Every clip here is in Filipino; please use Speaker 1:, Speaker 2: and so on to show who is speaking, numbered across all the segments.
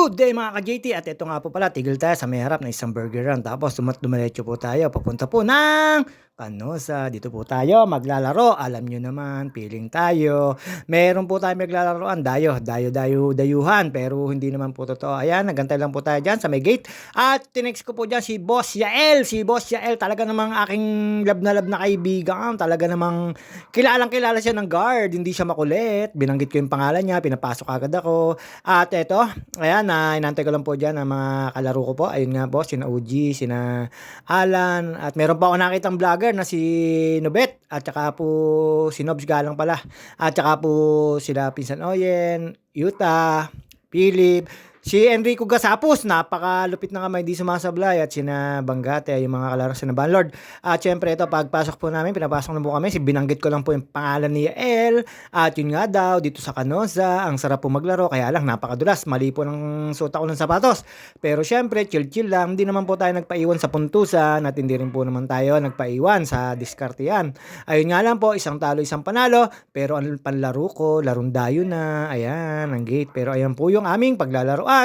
Speaker 1: Good day mga ka-JT at ito nga po pala tigil tayo sa may harap ng isang burger run tapos dumiretso po tayo papunta po ng Canosa. Dito po tayo maglalaro, alam nyo naman, piling tayo. Meron po tayo maglalaroan, dayuhan pero hindi naman po totoo. Ayan, nagantay lang po tayo dyan sa may gate at tinext ko po dyan si Boss Yael talaga namang aking love na kaibigan, talaga namang kilala siya ng guard, hindi siya makulit. Binanggit ko yung pangalan niya, pinapasok agad ako. At eto, ayan, inantay ko lang po dyan ang mga kalaro ko po. Ayun nga po, sina OG, sina Alan. At meron pa ako nakitang vlogger na si Nobet. At saka po si Nobs Galang pala. At saka po sila Pinsan Oyen, Yuta, Philip, si Enrico Gasapos, napakalupit na kamay, di sumasablay, at sina Banggate, yung mga kalaro sina Banlord. At syempre ito, pagpasok po namin, pinapasok na po kami, binanggit ko lang po yung pangalan ni Yael, at yun nga daw, dito sa Canosa, ang sarap po maglaro, kaya lang napakadulas, mali po ng suot ako ng sapatos. Pero syempre, chill lang, hindi naman po tayo nagpaiwan sa puntusan, at hindi rin po naman tayo nagpaiwan sa diskartehan. Ayun nga lang po, isang talo, isang panalo, pero ang panlaro ko, larong dayo na, ayan, ang gate. Pero ayan po yung aming paglalaroan.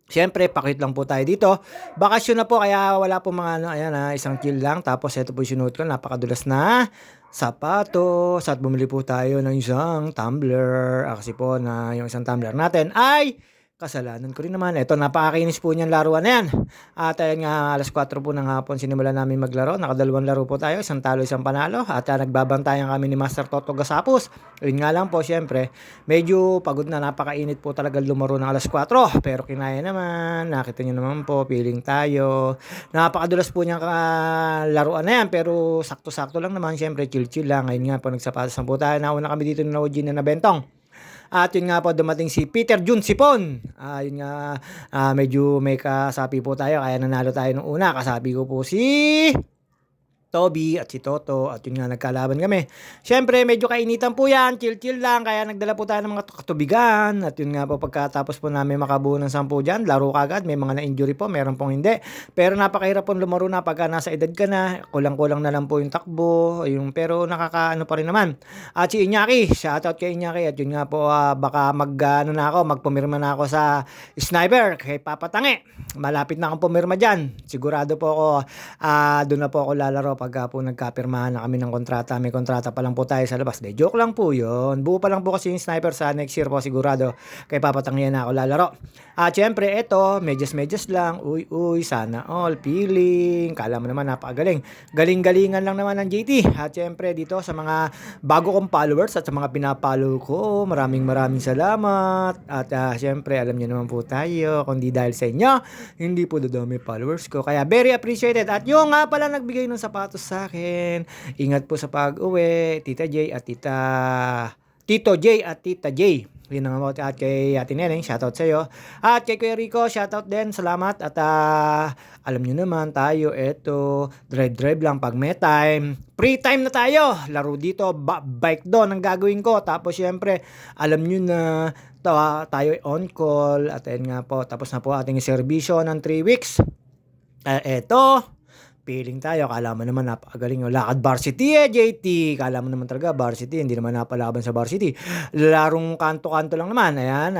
Speaker 1: Siyempre, pakit lang po tayo dito. Bakasyon na po, kaya wala po mga ano, ayan isang chill lang. Tapos ito po yung sinuot ko, napakadulas na sapatos. At bumili po tayo ng isang tumbler. Kasi po na yung isang tumbler natin ay kasalanan ko rin naman. Ito, napakakinis po niyan laruan na yan. At ayun nga, alas 4 po ng hapon, sinimula namin maglaro. Nakadalawang laro po tayo, isang talo, isang panalo. At nagbabantayan kami ni Master Toto Gasapos. Yun nga lang po, syempre, medyo pagod na, napakainit po talaga lumaro ng alas 4. Pero kinaya naman, nakita nyo naman po, feeling tayo. Napakadulas po niyang laruan na yan, pero sakto-sakto lang naman, syempre, chill lang. Ngayon nga po, nagsapatos na po tayo. Nauna kami dito ng OG na nabentong. At yun nga po, dumating si Peter Jun Sipon. Yun nga, medyo may kasapi po tayo, kaya nanalo tayo nung una. Kasabi ko po si Toby at si Toto, at yun nga, nagkalaban kami. Siyempre, medyo kainitan po yan, chill lang, kaya nagdala po tayo ng mga katubigan. At yun nga po, pagkatapos po namin makabuo ng 10 dyan, laro kagad, may mga na-injury po, meron pong hindi. Pero napakahirap pong lumaro na pagka nasa edad ka na, kulang-kulang na lang po yung takbo, pero nakakaano pa rin naman. At si Iñaki, shoutout kay Iñaki, at yun nga po, baka magpumirma na ako sa sniper, kay Papa Tange. Malapit na akong pumirma dyan. Sigurado po ako, doon na po ako lalaro pagka po nagkapirmahan na kami ng kontrata. May kontrata pa lang po tayo sa labas. De, joke lang po yun. Buo pa lang po kasi yung sniper sa next year po, sigurado. Kay papatangyan na ako lalaro. At syempre, eto, medyas lang. Uy, sana all. Feeling. Kala mo naman, napakagaling. Galing-galingan lang naman ng JT. At syempre, dito sa mga bago kong followers at sa mga pinapollow ko, maraming salamat. At syempre, alam niyo naman po tayo, kung di dahil sa inyo, hindi po dadami followers ko. Kaya very appreciated. At yung nga pala nagbigay ng sapatos sa akin. Ingat po sa pag-uwi, Tito J at Tita J. Yun nga po, at kay Ate Neneng, shoutout sa iyo. At kay Kuya Rico, shoutout din, salamat. At alam nyo naman tayo, eto, drive lang pag may time. Free time na tayo. Laro dito, bike doon ang gagawin ko. Tapos syempre, alam nyo na tayo on call. At ayun nga po, tapos na po ating serbisyo ng 3 weeks. Eto, feeling tayo, kala mo naman napakagaling yung lakad varsity JT. Kala mo naman talaga varsity, hindi naman napalaban sa varsity. Larong kanto-kanto lang naman. Ayan,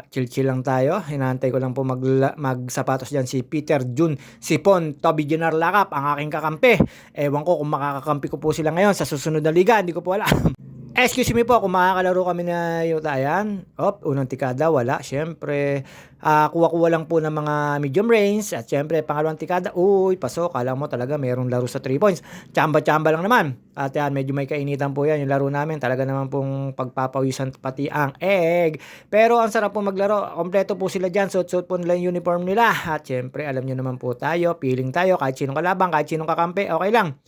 Speaker 1: chill lang tayo. Hinahantay ko lang po magsapatos dyan si Peter Jun Sipon, Toby General Lakap, ang aking kakampi. Ewan ko kung makakakampi ko po sila ngayon sa susunod na liga, hindi ko po alam. Excuse me po, kung makakalaro kami na yung tayan. Unang tikada, wala. Siyempre, kuha-kuha lang po ng mga medium range. At siyempre, pangalawang tikada, pasok. Kala mo talaga mayroong laro sa 3 points. Chamba-chamba lang naman. At yan, medyo may kainitan po yan. Yung laro namin, talaga naman pong pagpapawisan pati ang egg. Pero ang sarap po maglaro. Kompleto po sila dyan. Suot-suot po nila yung uniform nila. At siyempre, alam nyo naman po tayo, feeling tayo, kahit sinong kalabang, kahit sinong kakampi, okay lang.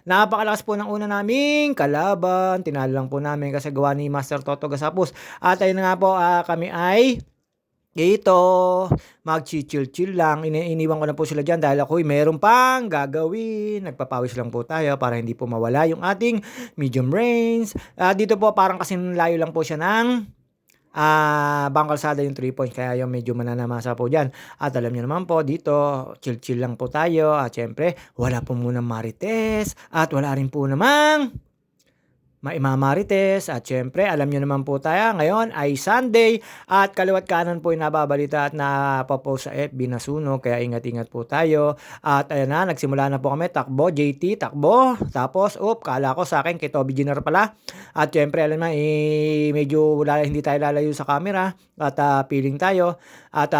Speaker 1: Napakalakas po ng una naming kalaban. Tinalo lang po namin kasi gawa ni Master Toto Gasapos. At ayun nga po, kami ay dito mag-chill lang. Iniwan ko na po sila dyan dahil ako meron pang gagawin. Nagpapawis lang po tayo para hindi po mawala yung ating medium range. Dito po parang kasi layo lang po siya ng bangkalsada yung 3 points, kaya yung medyo mananamasa po dyan. At alam nyo naman po, dito chill lang po tayo. At syempre, wala po muna marites at wala rin po namang Maimamarites at syempre alam niyo naman po tayo ngayon ay Sunday at kaliwa't kanan po yung nababalita at napopost sa FB na sunog kaya ingat-ingat po tayo. At ayan na, nagsimula na po kami, takbo, JT, takbo. Tapos, kala ko sa akin kay Toby Jr. pala. At syempre alam na, medyo hindi tayo lalayo sa camera at feeling tayo. At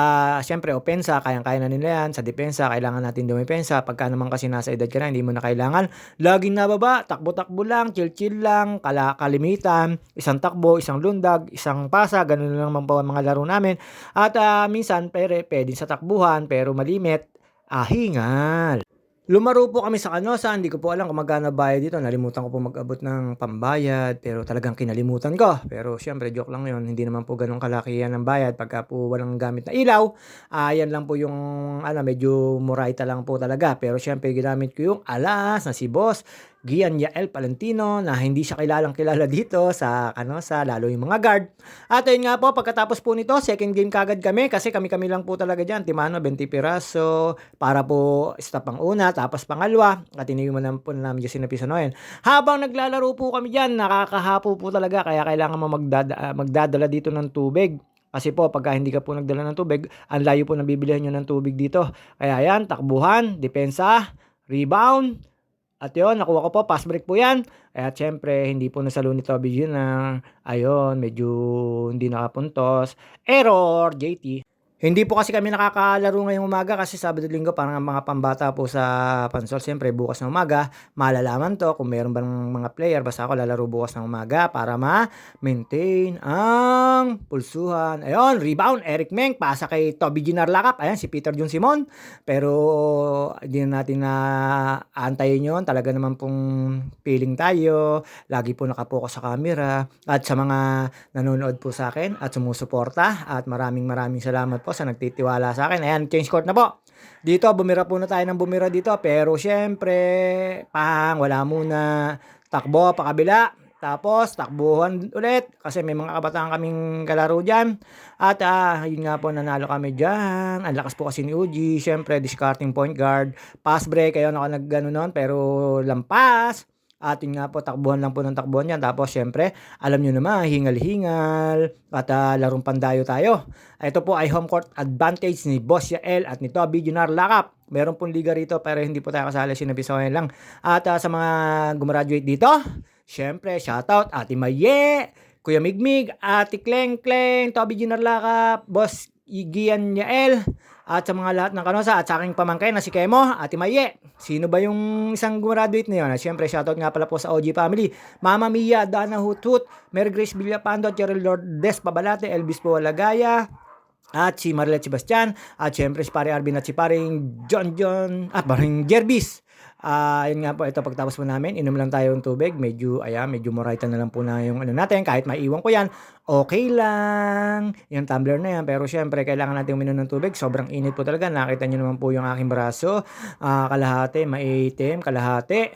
Speaker 1: syempre, opensa, kayang-kaya na nila yan. Sa depensa, kailangan natin dumipensa. Pagka naman kasi nasa edad ka na, hindi mo na kailangan laging nababa, takbo-takbo lang, chill-chill lang, kalimitan, isang takbo, isang lundag, isang pasa, ganun lang naman po ang mga laro namin. At minsan, pwede sa takbuhan, pero malimit, hingal. Lumaro po kami sa Canosa, hindi ko po alam kung magkano bayad dito. Nalimutan ko po mag-abot ng pambayad, pero talagang kinalimutan ko. Pero syempre, joke lang yun. Hindi naman po ganun kalaki yan ng bayad pagka po walang gamit na ilaw. Yan lang po yung medyo muraita lang po talaga. Pero syempre, ginamit ko yung alas na si Boss Gian Yael Palentino na hindi siya kilala dito sa Canosa, lalo yung mga guard. At ayun nga po, pagkatapos po nito, second game kagad kami kasi kami-kami lang po talaga dyan. Timano, 20 piraso para po stop ang una, tapos pangalawa, at iniwan po namin dyan sinapisanoin. Habang naglalaro po kami dyan, nakakahapo po talaga, kaya kailangan mo magdadala dito ng tubig. Kasi po, pagka hindi ka po nagdala ng tubig, ang layo po nabibilihan nyo ng tubig dito. Kaya yan, takbuhan, depensa, rebound, at yun, nakuha ko po, pass break po yan. At syempre, hindi po nasalo ni Toby yun na, ayun, medyo hindi nakapuntos. Error, JT. Hindi po kasi kami nakakalaro ngayong umaga kasi Sabado Linggo parang mga pambata po sa Pansol. Siyempre bukas ng umaga, malalaman to kung meron bang mga player. Basta ako lalaro bukas ng umaga para ma-maintain ang pulsuhan. Ayun, rebound, Eric Meng, pasa kay Toby Ginar Lakap. Ayan, si Peter Jun Simon. Pero hindi na natin na antayin yun. Talaga naman pong feeling tayo. Lagi po nakapokus sa camera. At sa mga nanonood po sa akin at sumusuporta. At maraming salamat po sa nagtitiwala sa akin. Ayan, change court na po. Dito, bumira po na tayo ng bumira dito. Pero syempre, wala muna. Takbo, pakabila. Tapos, takbuhan ulit. Kasi may mga kabataan kaming kalaro dyan. At yun nga po, nanalo kami dyan. Ang lakas po kasi ni Uji. Syempre, discarding point guard. Pass break. Ayun ako nag-gano nun. Pero lampas. At yun nga po, takbuhan lang po ng takbuhan yan. Tapos syempre, alam nyo naman, hingal-hingal. At larong pandayo tayo. Ito po ay home court advantage ni Boss Yael at ni Toby Junar Lakap. Meron pong liga rito pero hindi po tayo kasali, sinabi sa lang. At sa mga gumraduate dito, syempre, shoutout Ate Maye, Kuya Migmig, Ate Kleng Kleng, Toby Junar Lakap, Boss Gian Yael. At sa mga lahat ng Canosa at sa aking pamangkin na si Kemo, Ate Maye. Sino ba yung isang graduate na yun? Siyempre, shoutout nga pala po sa OG family. Mama Mia, Dana Huthut, Mary Grace Villapando, Cheryl Lourdes Pabalate, Elvis Pualagaya, at si Marilet Sebastian, at siyempre si Pare Arvin at si Paring John, at Paring Jervis. Yun nga po, ito pagtapos po namin, inom lang tayo ng tubig, medyo morita na lang po na yung natin, kahit maiwan ko yan, okay lang, yung tumbler na yan, pero syempre, kailangan natin uminom ng tubig, sobrang init po talaga, nakita nyo naman po yung aking braso, kalahati, maitim, kalahati,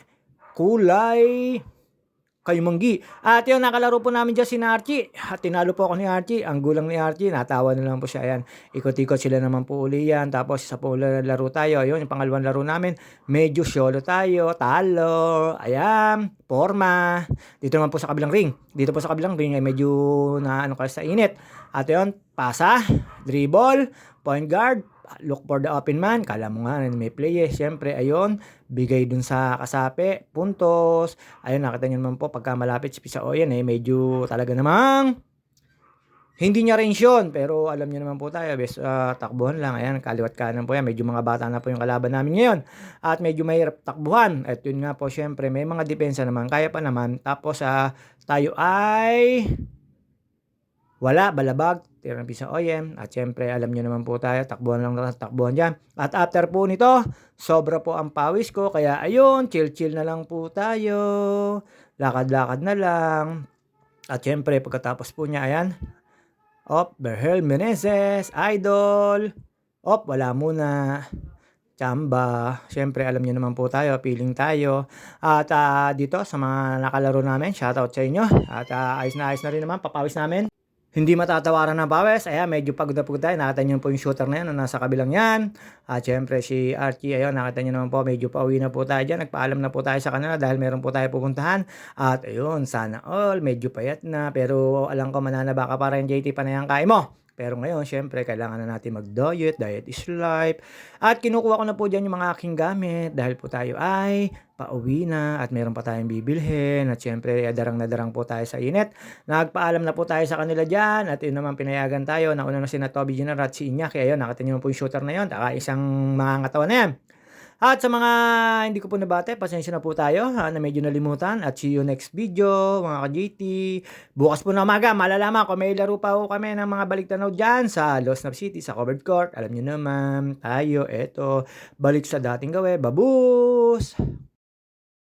Speaker 1: kulay kayumanggi. At yun, nakalaro po namin dyan si Archie. At tinalo po ako ni Archie. Ang gulang ni Archie, natawa na lang po siya. Ayan, ikot-ikot sila naman po uli yan. Tapos isa po laro tayo. Ayun, yung pangalawang laro namin, medyo solo tayo. Talo. Ayan, forma. Dito naman po sa kabilang ring. Dito po sa kabilang ring ay medyo sa init. At yun, pasa, dribble, point guard, look for the open man. Kala mo nga may play Siyempre, ayun, bigay dun sa kasapi, puntos. Ayun, nakita nyo naman po, pagka malapit si Pisao yan medyo talaga namang hindi niya range yun. Pero alam niyo naman po tayo, takbuhan lang. Ayan, kaliwat kanan po yan. Medyo mga bata na po yung kalaban namin ngayon. At medyo mahirap takbuhan. At yun nga po, syempre, may mga depensa naman. Kaya pa naman. Tapos, tayo ay wala, balabag, tira ng pisa OEM. At syempre, alam nyo naman po tayo, takbuhan lang, takbuhan dyan. At after po nito, sobra po ang pawis ko. Kaya ayun, chill-chill na lang po tayo. Lakad-lakad na lang. At syempre, pagkatapos po niya, ayan. Berhel Menezes, Idol. Wala muna. Chamba. Syempre, alam nyo naman po tayo, feeling tayo. At dito, sa mga nakalaro namin, shoutout sa inyo. At ayos na rin naman, papawis namin. Hindi matatawaran ng pawis. Ayan, medyo pagod na pagod tayo. Nakita niyo po yung shooter na yan na nasa kabilang yan. At syempre si Archie, ayun, nakita niyo naman po, medyo pauwi na po tayo dyan. Nagpaalam na po tayo sa kanila dahil meron po tayo pupuntahan. At ayun, sana all, medyo payat na. Pero alam ko mananaba ka pa rin, JT, panayang kain mo. Pero ngayon, syempre, kailangan na natin mag-diet. Diet is life. At kinukuha ko na po dyan yung mga aking gamit dahil po tayo ay pauwi na at meron pa tayong bibilhin. At syempre, darang na darang po tayo sa init. Nagpaalam na po tayo sa kanila dyan at yun naman pinayagan tayo. Nauna na si Toby Jr. at si Iñaki. Ayun, nakita niyo po yung shooter na yun. Isang mga katawan na yan. At sa mga hindi ko po nabate, pasensya na po tayo na medyo nalimutan. At see you next video, mga ka-JT. Bukas po na umaga, malalaman kung may laro pa po kami ng mga baliktanaw dyan sa Lost Nav City, sa covered court. Alam nyo naman, tayo, eto, balik sa dating gawin. Babus!